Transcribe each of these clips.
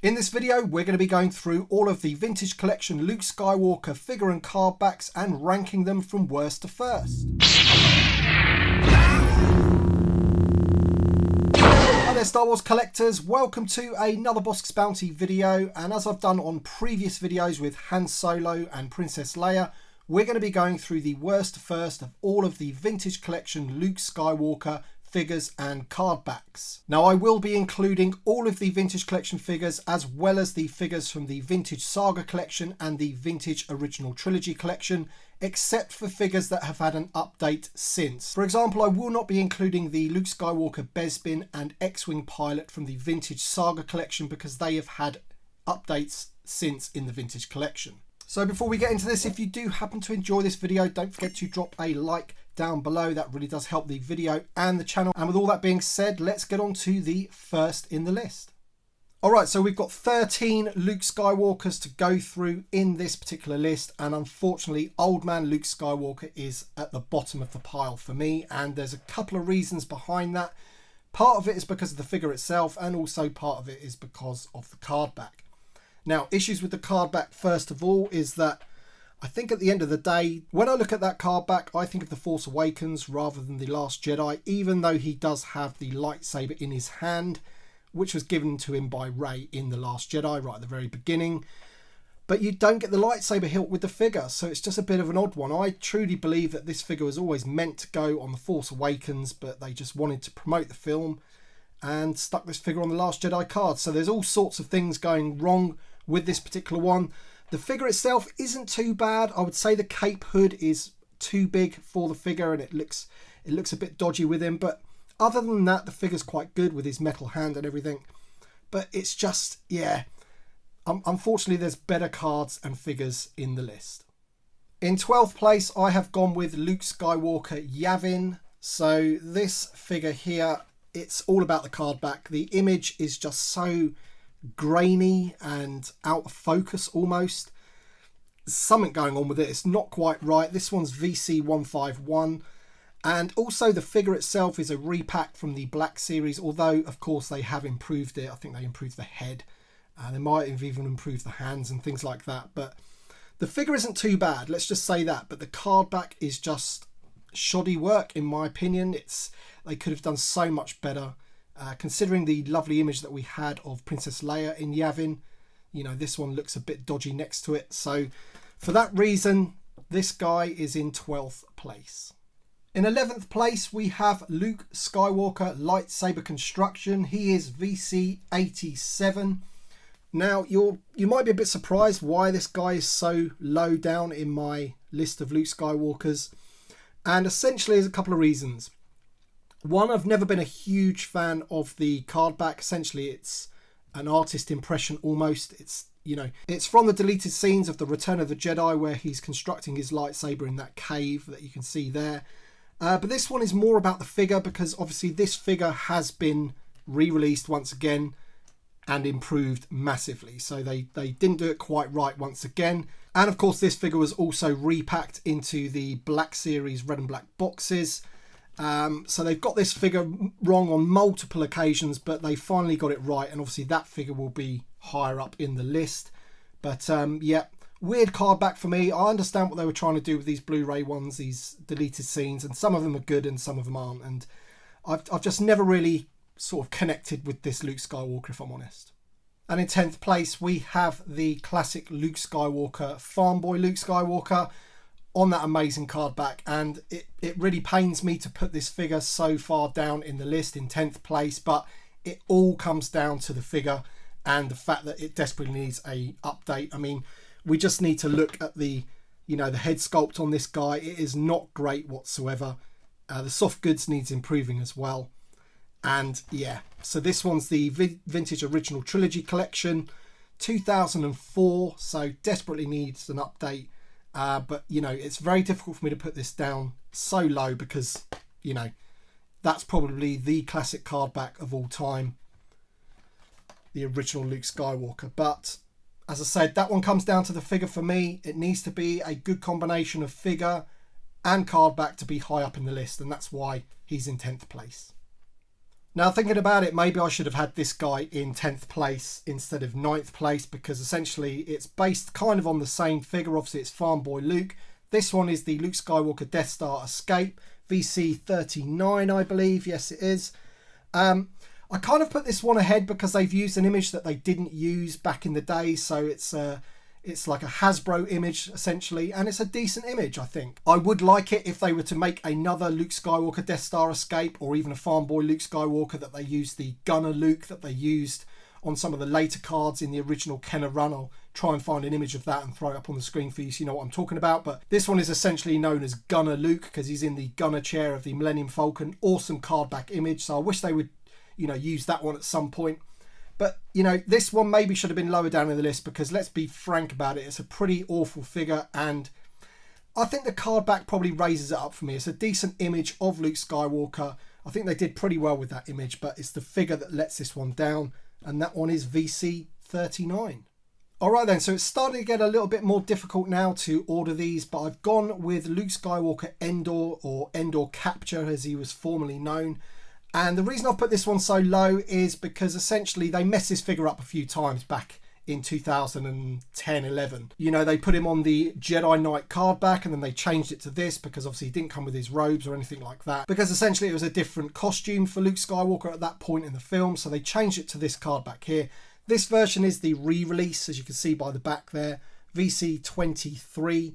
In this video, we're going to be going through all of the Vintage Collection Luke Skywalker figure and card backs and ranking them from worst to first. Hi there Star Wars collectors, welcome to another Bossk's Bounty video, and as I've done on previous videos with Han Solo and Princess Leia, we're going to be going through the worst to first of all of the Vintage Collection Luke Skywalker figures and card backs. Now I will be including all of the Vintage Collection figures as well as the figures from the Vintage Saga Collection and the Vintage Original Trilogy Collection, except for figures that have had an update since. For example, I will not be including the Luke Skywalker Bespin and X-Wing pilot from the Vintage Saga Collection because they have had updates since in the Vintage Collection. So before we get into this, if you do happen to enjoy this video, don't forget to drop a like down below. That really does help the video and the channel. And with all that being said, let's get on to the first in the list. Alright, so we've got 13 Luke Skywalkers to go through in this particular list, and unfortunately Old Man Luke Skywalker is at the bottom of the pile for me, and there's a couple of reasons behind that. Part of it is because of the figure itself, and also part of it is because of the card back. Now, issues with the card back first of all is that I think at the end of the day, when I look at that card back, I think of The Force Awakens rather than The Last Jedi, even though he does have the lightsaber in his hand, which was given to him by Rey in The Last Jedi right at the very beginning. But you don't get the lightsaber hilt with the figure, so it's just a bit of an odd one. I truly believe that this figure was always meant to go on The Force Awakens, but they just wanted to promote the film and stuck this figure on The Last Jedi card. So there's all sorts of things going wrong with this particular one. The figure itself isn't too bad. I would say the cape hood is too big for the figure and it looks a bit dodgy with him, but other than that the figure's quite good with his metal hand and everything. But it's just, yeah, unfortunately there's better cards and figures in the list. In 12th place I have gone with Luke Skywalker Yavin. So this figure here, it's all about the card back. The image is just so grainy and out of focus almost. There's something going on with it. It's not quite right. This one's VC151, and also the figure itself is a repack from the Black series, although of course they have improved it. I think they improved the head, they might have even improved the hands and things like that, but the figure isn't too bad, let's just say that. But the card back is just shoddy work in my opinion. They could have done so much better. Considering the lovely image that we had of Princess Leia in Yavin, you know, this one looks a bit dodgy next to it. So for that reason, this guy is in 12th place. In 11th place, we have Luke Skywalker Lightsaber Construction. He is VC87. Now, you might be a bit surprised why this guy is so low down in my list of Luke Skywalkers. And essentially, there's a couple of reasons. One, I've never been a huge fan of the card back. Essentially, it's an artist impression almost. It's from the deleted scenes of The Return of the Jedi where he's constructing his lightsaber in that cave that you can see there. But this one is more about the figure because obviously this figure has been re-released once again and improved massively. So they didn't do it quite right once again. And of course, this figure was also repacked into the Black series red and black boxes. So they've got this figure wrong on multiple occasions, but they finally got it right, and obviously that figure will be higher up in the list. But yeah, weird card back for me. I understand what they were trying to do with these Blu-ray ones, these deleted scenes, and some of them are good and some of them aren't, and I've just never really sort of connected with this Luke Skywalker, if I'm honest. And in 10th place we have the classic Luke Skywalker, Farm Boy Luke Skywalker, on that amazing card back, and it really pains me to put this figure so far down in the list in 10th place, but it all comes down to the figure and the fact that it desperately needs a update. I mean, we just need to look at the head sculpt on this guy. It is not great whatsoever. The soft goods needs improving as well, and yeah, so this one's the Vintage Original Trilogy Collection 2004, so desperately needs an update. But it's very difficult for me to put this down so low because that's probably the classic card back of all time, the original Luke Skywalker. But as I said, that one comes down to the figure for me. It needs to be a good combination of figure and card back to be high up in the list, and that's why he's in 10th place. Now thinking about it, maybe I should have had this guy in 10th place instead of 9th place, because essentially it's based kind of on the same figure. Obviously it's Farm Boy Luke. This one is the Luke Skywalker Death Star Escape, VC39 I believe, yes it is. I kind of put this one ahead because they've used an image that they didn't use back in the day, so it's like a Hasbro image essentially, and it's a decent image, I think. I would like it if they were to make another Luke Skywalker Death Star Escape, or even a Farm Boy Luke Skywalker, that they used the Gunner Luke that they used on some of the later cards in the original Kenner run. I'll try and find an image of that and throw it up on the screen for you so you know what I'm talking about. But this one is essentially known as Gunner Luke because he's in the gunner chair of the Millennium Falcon. Awesome card back image, so I wish they would, you know, use that one at some point. But, you know, this one maybe should have been lower down in the list because, let's be frank about it, it's a pretty awful figure, and I think the card back probably raises it up for me. It's a decent image of Luke Skywalker. I think they did pretty well with that image, but it's the figure that lets this one down, and that one is VC39. Alright then, so it's starting to get a little bit more difficult now to order these, but I've gone with Luke Skywalker Endor, or Endor Capture as he was formerly known. And the reason I've put this one so low is because essentially they messed this figure up a few times back in 2010-11. You know, they put him on the Jedi Knight card back and then they changed it to this because obviously he didn't come with his robes or anything like that. Because essentially it was a different costume for Luke Skywalker at that point in the film, so they changed it to this card back here. This version is the re-release, as you can see by the back there, VC23.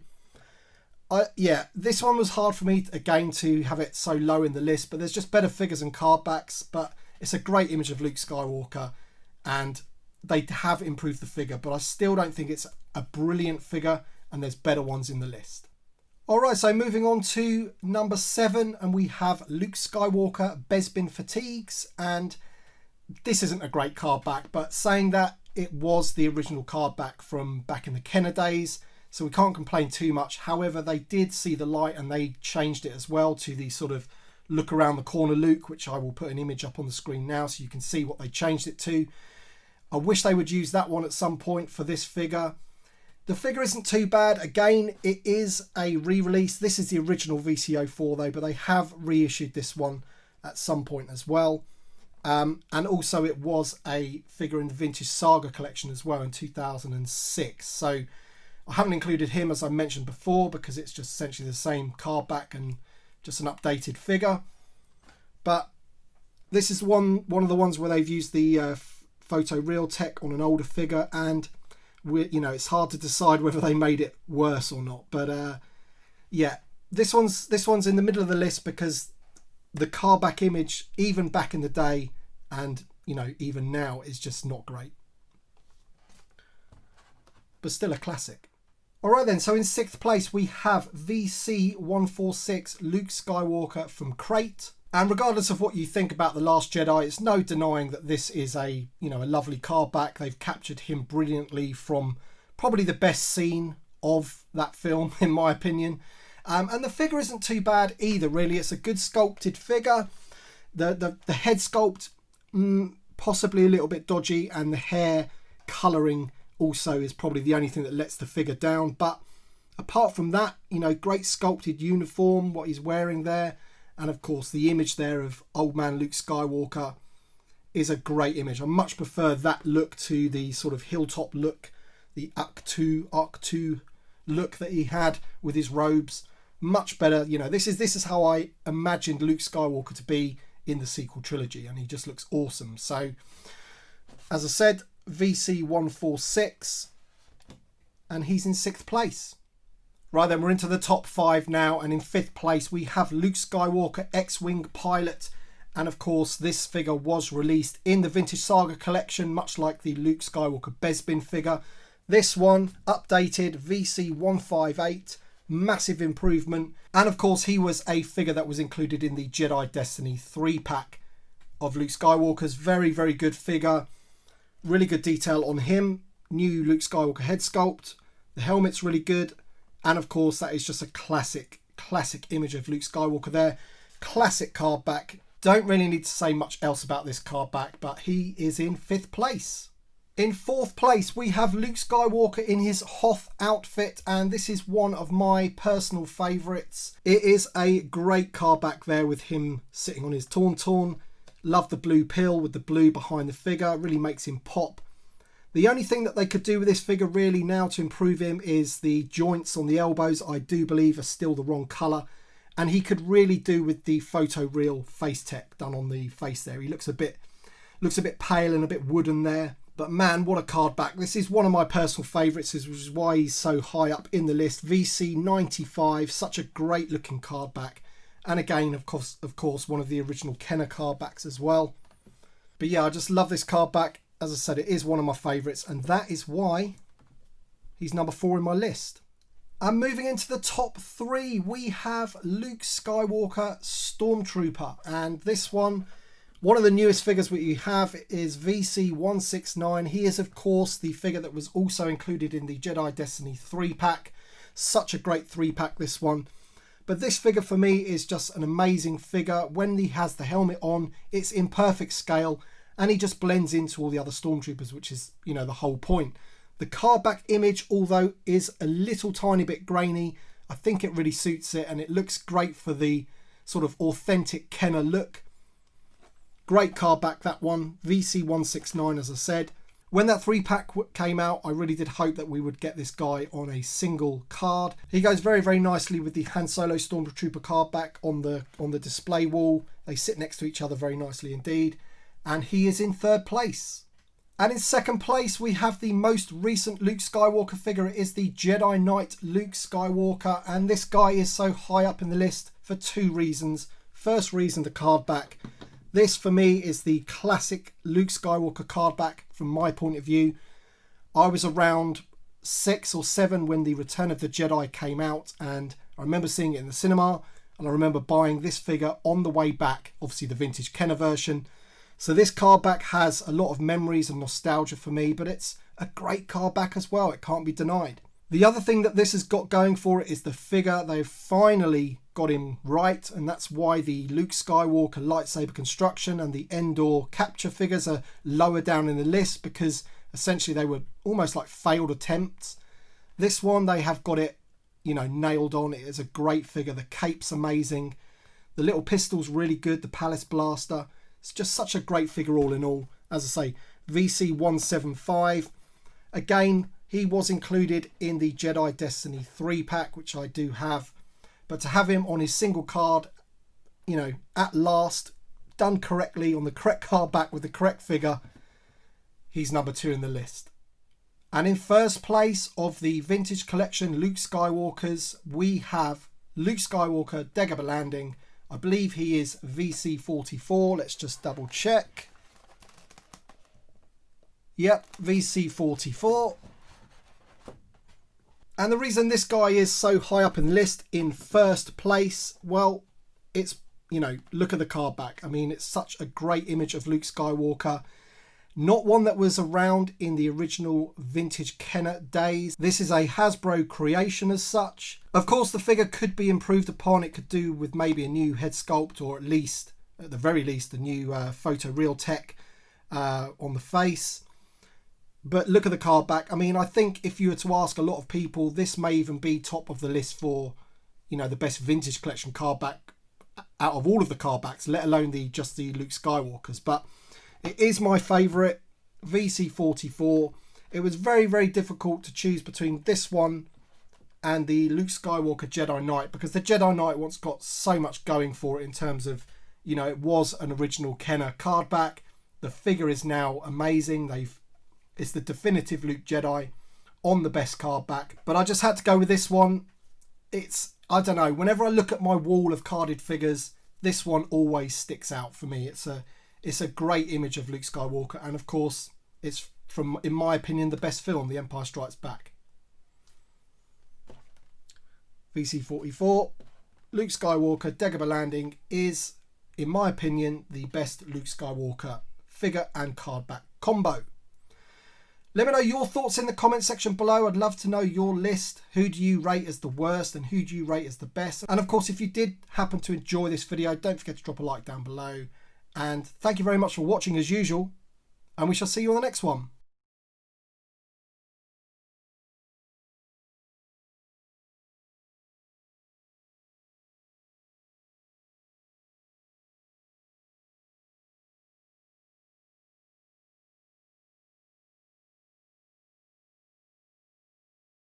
Yeah, this one was hard for me again to have it so low in the list, but there's just better figures and card backs. But it's a great image of Luke Skywalker and they have improved the figure, but I still don't think it's a brilliant figure, and there's better ones in the list. Alright, so moving on to number 7, and we have Luke Skywalker Bespin Fatigues, and this isn't a great card back, but saying that, it was the original card back from back in the Kenner days, so we can't complain too much. However, they did see the light and they changed it as well to the sort of look around the corner Luke, which I will put an image up on the screen now so you can see what they changed it to. I wish they would use that one at some point for this figure. The figure isn't too bad. Again, it is a re-release. This is the original VC04 though, but they have reissued this one at some point as well. And also it was a figure in the Vintage Saga collection as well in 2006. So I haven't included him, as I mentioned before, because it's just essentially the same card back and just an updated figure. But this is one of the ones where they've used the photo real tech on an older figure, and you know, it's hard to decide whether they made it worse or not. But yeah, this one's in the middle of the list because the card back image, even back in the day and, you know, even now, is just not great, but still a classic. Alright then, so in 6th place we have VC146 Luke Skywalker from Krait. And regardless of what you think about The Last Jedi, it's no denying that this is a, you know, a lovely card back. They've captured him brilliantly from probably the best scene of that film, in my opinion. And the figure isn't too bad either, really. It's a good sculpted figure. The head sculpt, possibly a little bit dodgy, and the hair colouring also is probably the only thing that lets the figure down. But apart from that, you know, great sculpted uniform, what he's wearing there. And of course, the image there of old man Luke Skywalker is a great image. I much prefer that look to the sort of hilltop look, the Arc 2 look that he had with his robes. Much better. You know, this is how I imagined Luke Skywalker to be in the sequel trilogy, and he just looks awesome. So, as I said, VC146, and he's in 6th place. Right then, we're into the top 5 now, and in 5th place we have Luke Skywalker X-Wing Pilot, and of course this figure was released in the Vintage Saga collection, much like the Luke Skywalker Bespin figure. This one, updated, VC158, massive improvement, and of course he was a figure that was included in the Jedi Destiny 3 pack of Luke Skywalker's. Very, very good figure, really good detail on him, new Luke Skywalker head sculpt, the helmet's really good. And of course, that is just a classic image of Luke Skywalker there. Classic card back. Don't really need to say much else about this card back, but he is in 5th place. In 4th place, we have Luke Skywalker in his Hoth outfit, and this is one of my personal favourites. It is a great card back there with him sitting on his Tauntaun. Love the blue pill with the blue behind the figure. It really makes him pop. The only thing that they could do with this figure really now to improve him is the joints on the elbows, I do believe, are still the wrong colour. And he could really do with the photoreal face tech done on the face there. He looks a bit pale and a bit wooden there. But man, what a card back. This is one of my personal favourites, which is why he's so high up in the list. VC 95, such a great looking card back. And again, of course, one of the original Kenner card backs as well. But yeah, I just love this card back. As I said, it is one of my favourites, and that is why he's number 4 in my list. And moving into the top 3, we have Luke Skywalker Stormtrooper. And this one of the newest figures we have is VC 169. He is, of course, the figure that was also included in the Jedi Destiny 3-pack. Such a great 3-pack, this one. But this figure for me is just an amazing figure. When he has the helmet on, it's in perfect scale. And he just blends into all the other Stormtroopers, which is, you know, the whole point. The card back image, although is a little tiny bit grainy, I think it really suits it. And it looks great for the sort of authentic Kenner look. Great card back, that one. VC 169, as I said. When that 3-pack came out, I really did hope that we would get this guy on a single card. He goes very, very nicely with the Han Solo Stormtrooper card back on the display wall. They sit next to each other very nicely indeed. And he is in 3rd place. And in 2nd place, we have the most recent Luke Skywalker figure. It is the Jedi Knight Luke Skywalker. And this guy is so high up in the list for 2 reasons. First reason, the card back. This, for me, is the classic Luke Skywalker card back from my point of view. I was around 6 or 7 when the Return of the Jedi came out. And I remember seeing it in the cinema. And I remember buying this figure on the way back. Obviously, the vintage Kenner version. So this card back has a lot of memories and nostalgia for me, but it's a great card back as well. It can't be denied. The other thing that this has got going for it is the figure. They've finally got him right, and that's why the Luke Skywalker lightsaber construction and the Endor capture figures are lower down in the list, because essentially they were almost like failed attempts. This one, they have got it, you know, nailed on. It is a great figure. The cape's amazing. The little pistol's really good. The Palace Blaster. It's just such a great figure all in all. As I say, VC 175. Again, he was included in the Jedi Destiny 3-pack, which I do have. But to have him on his single card, you know, at last, done correctly on the correct card back with the correct figure, he's number 2 in the list. And in 1st place of the Vintage Collection Luke Skywalkers, we have Luke Skywalker Dagobah Landing. I believe he is VC 44. Let's just double check. Yep, VC 44. And the reason this guy is so high up in the list in 1st place, well, it's, you know, look at the card back. I mean, it's such a great image of Luke Skywalker. Not one that was around in the original vintage Kenner days. This is a Hasbro creation as such. Of course, the figure could be improved upon. It could do with maybe a new head sculpt, or at the very least, a new photoreal tech on the face. But look at the card back. I mean, I think if you were to ask a lot of people, this may even be top of the list for, you know, the best vintage collection card back out of all of the card backs, let alone just the Luke Skywalkers. But it is my favourite, VC 44. It was very, very difficult to choose between this one and the Luke Skywalker Jedi Knight, because the Jedi Knight once got so much going for it in terms of, you know, it was an original Kenner card back. The figure is now amazing. It's the definitive Luke Jedi on the best card back. But I just had to go with this one. I don't know, whenever I look at my wall of carded figures, this one always sticks out for me. It's a great image of Luke Skywalker, and of course, it's from, in my opinion, the best film, The Empire Strikes Back. VC 44, Luke Skywalker Dagobah Landing is, in my opinion, the best Luke Skywalker figure and card back combo. Let me know your thoughts in the comment section below. I'd love to know your list. Who do you rate as the worst and who do you rate as the best? And of course, if you did happen to enjoy this video, don't forget to drop a like down below. And thank you very much for watching as usual. And we shall see you on the next one.